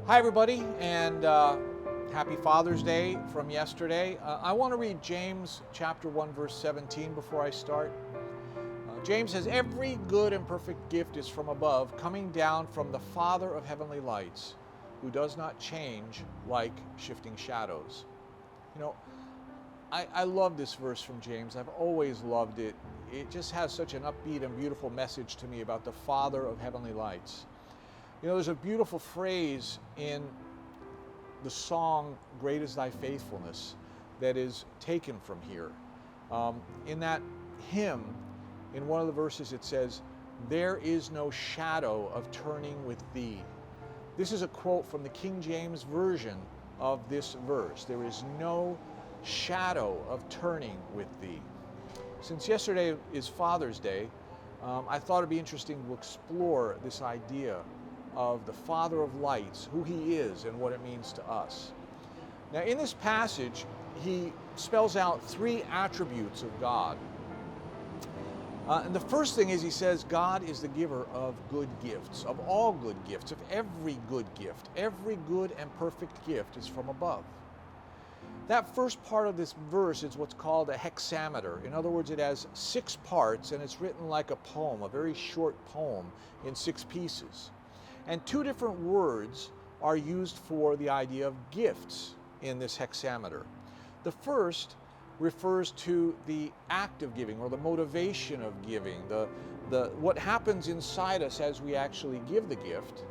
Hi, everybody, and happy Father's Day from yesterday. I want to read James chapter 1, verse 17 before I start. James says, "Every good and perfect gift is from above, coming down from the Father of heavenly lights, who does not change like shifting shadows." You know, I love this verse from James. I've always loved it. It just has such an upbeat and beautiful message to me about the Father of heavenly lights. You know, there's a beautiful phrase in the song, "Great is Thy Faithfulness," that is taken from here. In that hymn, in one of the verses it says, "There is no shadow of turning with Thee." This is a quote from the King James Version of this verse. There is no shadow of turning with Thee. Since yesterday is Father's Day, I thought it'd be interesting to explore this idea of the Father of lights, who He is and what it means to us. Now, in this passage, he spells out three attributes of God. And the first thing is he says God is the giver of good gifts, of all good gifts, of every good gift. Every good and perfect gift is from above. That first part of this verse is what's called a hexameter. In other words, it has 6 parts and it's written like a poem, a very short poem in 6 pieces. And 2 different words are used for the idea of gifts in this hexameter. The first refers to the act of giving, or the motivation of giving, what happens inside us as we actually give the gift.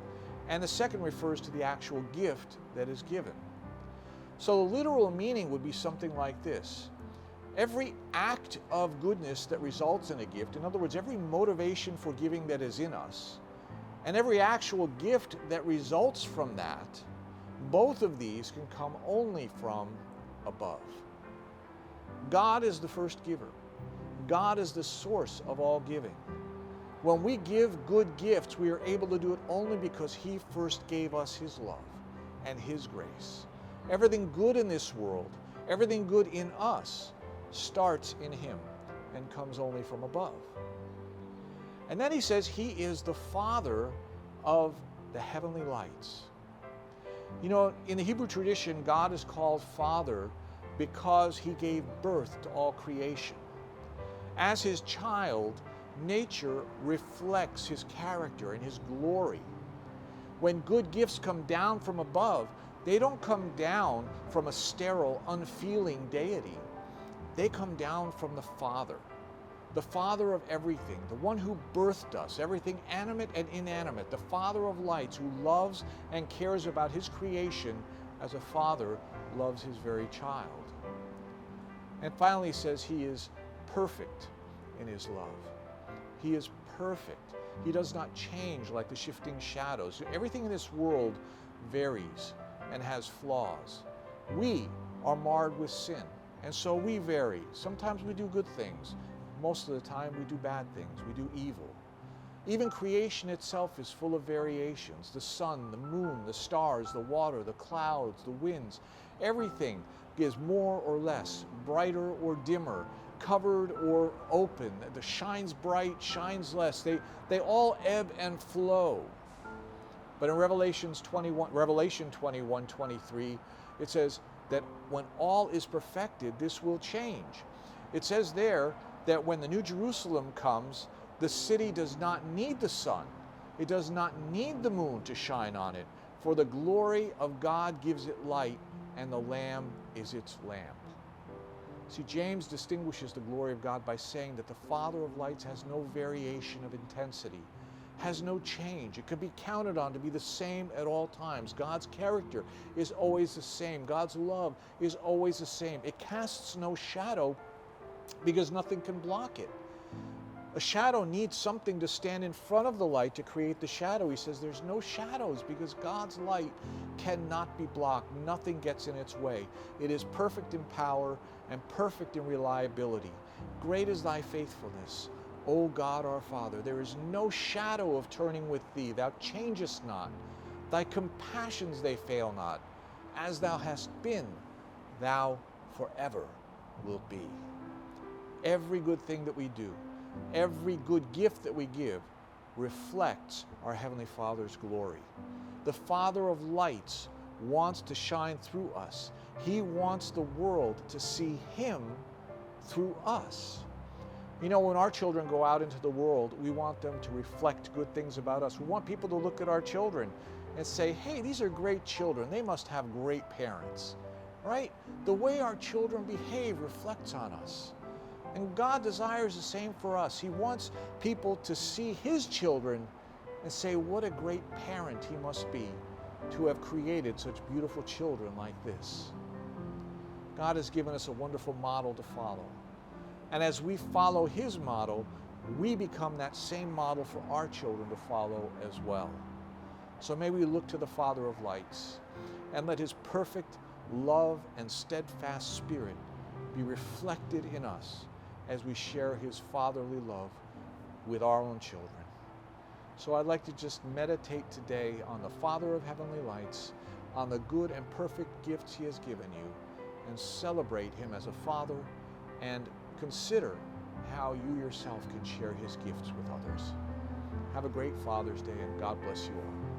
And the second refers to the actual gift that is given. So the literal meaning would be something like this: every act of goodness that results in a gift, in other words, every motivation for giving that is in us, and every actual gift that results from that, both of these can come only from above. God is the first giver. God is the source of all giving. When we give good gifts, we are able to do it only because He first gave us His love and His grace. Everything good in this world, everything good in us, starts in Him and comes only from above. And then he says He is the Father of the heavenly lights. You know, in the Hebrew tradition, God is called Father because He gave birth to all creation. As His child, nature reflects His character and His glory. When good gifts come down from above, they don't come down from a sterile, unfeeling deity. They come down from the Father of everything, the one who birthed us, everything animate and inanimate, the Father of lights, who loves and cares about His creation as a father loves his very child. And finally, he says He is perfect in His love. He is perfect. He does not change like the shifting shadows. Everything in this world varies and has flaws. We are marred with sin, and so we vary. Sometimes we do good things. Most of the time we do bad things. We do evil. Even creation itself is full of variations. The sun, the moon, the stars, the water, the clouds, the winds. Everything is more or less, brighter or dimmer, covered or open. The shines bright, shines less. They all ebb and flow. But in Revelation 21:23, it says that when all is perfected, this will change. It says there that when the New Jerusalem comes, the city does not need the sun. It does not need the moon to shine on it, for the glory of God gives it light, and the Lamb is its lamp. See, James distinguishes the glory of God by saying that the Father of lights has no variation of intensity, has no change. It can be counted on to be the same at all times. God's character is always the same. God's love is always the same. It casts no shadow because nothing can block it. A shadow needs something to stand in front of the light to create the shadow. He says there's no shadows because God's light cannot be blocked. Nothing gets in its way. It is perfect in power and perfect in reliability. Great is Thy faithfulness, O God our Father. There is no shadow of turning with Thee. Thou changest not. Thy compassions, they fail not. As Thou hast been, Thou forever wilt be. Every good thing that we do, every good gift that we give, reflects our Heavenly Father's glory. The Father of lights wants to shine through us. He wants the world to see Him through us. You know, when our children go out into the world, we want them to reflect good things about us. We want people to look at our children and say, hey, these are great children. They must have great parents, right? The way our children behave reflects on us. And God desires the same for us. He wants people to see His children and say, what a great parent he must be to have created such beautiful children like this. God has given us a wonderful model to follow. And as we follow His model, we become that same model for our children to follow as well. So may we look to the Father of lights and let His perfect love and steadfast spirit be reflected in us as we share His fatherly love with our own children. So I'd like to just meditate today on the Father of heavenly lights, on the good and perfect gifts He has given you, and celebrate Him as a Father, and consider how you yourself can share His gifts with others. Have a great Father's Day, and God bless you all.